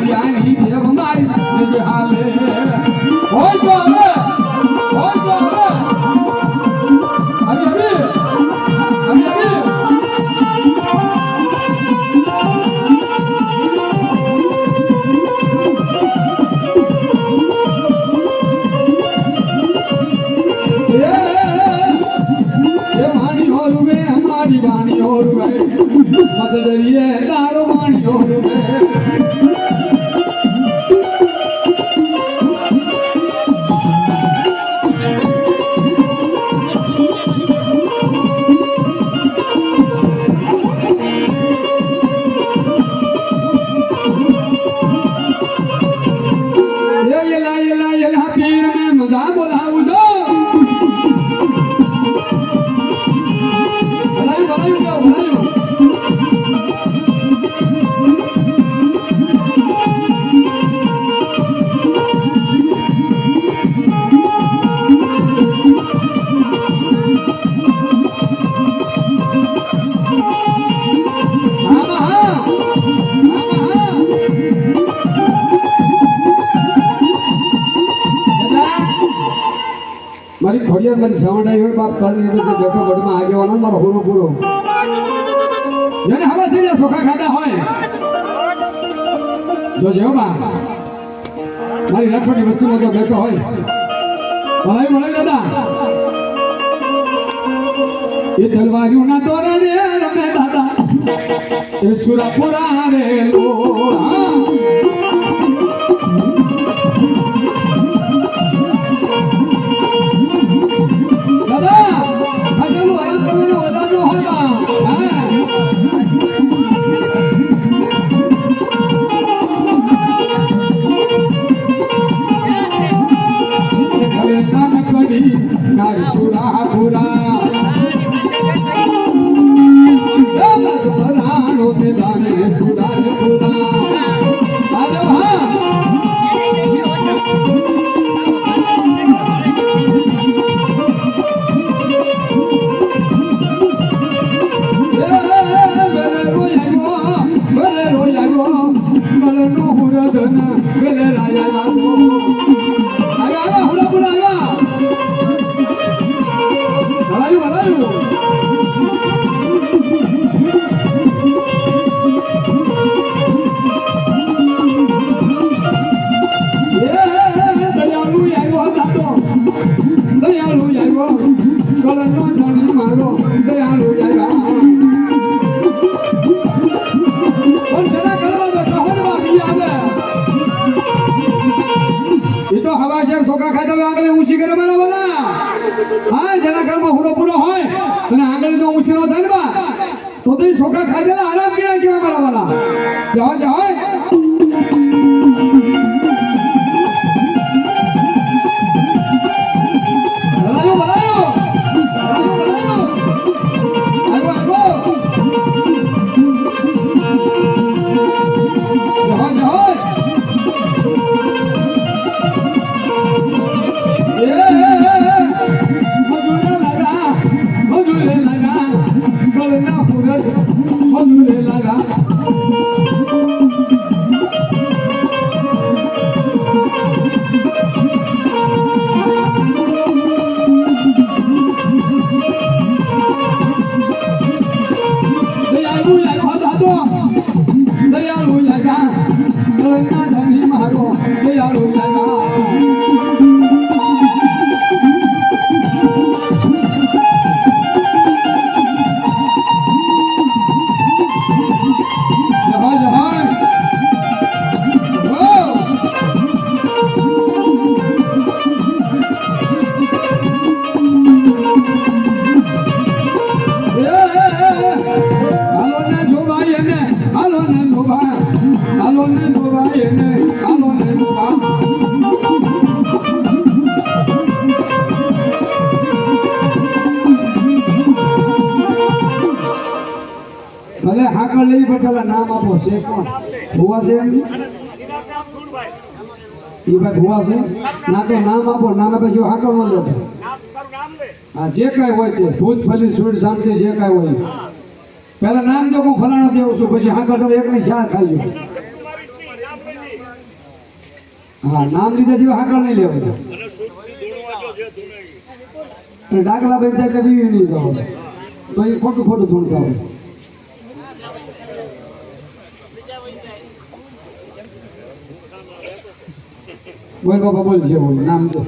જ્ઞાની દેવ મારી નિજ હાલે હોય તો હવે वाणी और मदरिए दारो वाणी और ये पीर में मजा बोलाऊ जो मारी खोड़िया मारी सावंड आई हुई बाप कर नहीं तो देखो बड़ में आगे वाला मारा होरो पूरो यानी हवा से या सोखा खादा होए जो बा मारी रखोटी वस्तु में तो देखो होए मलाई दादा ये तलवारियों ना तोरण रमे दादा ये सुरापुरा रे लो सोखा खाता आंगले ऊंची करे बराबर हाँ जना कर्म पूरा पूरा होय અને આંગળી તો ઊંચી નો થાય ને બા તો તે સોખા ખાઈ દેલા આરામ કેવા કેવા બરાબર જાઓ જાઓ भले हाकल लेवी पटेला नाम आपो से कोण हुआ से ई बात हुआ से ना तो नाम आपो नाम પછી हाकल નો લે हां जे કાઈ હોય તે ભૂત ફલી સુડ શાંતિ જે કાઈ હોય પહેલા નામ જો હું ફલાણો દેવું છું પછી હાકલ તો એક ની શા ખાઈ જો હા નામ લીધા સિવાય હાકર નહીં લેવું અને ડાકલા બનતા એટલે બીવી નહીં જાવ તો એ ખોટું ખોટું ધૂણતા હોય બોલ બાપા બોલ છે બોલ નામ તો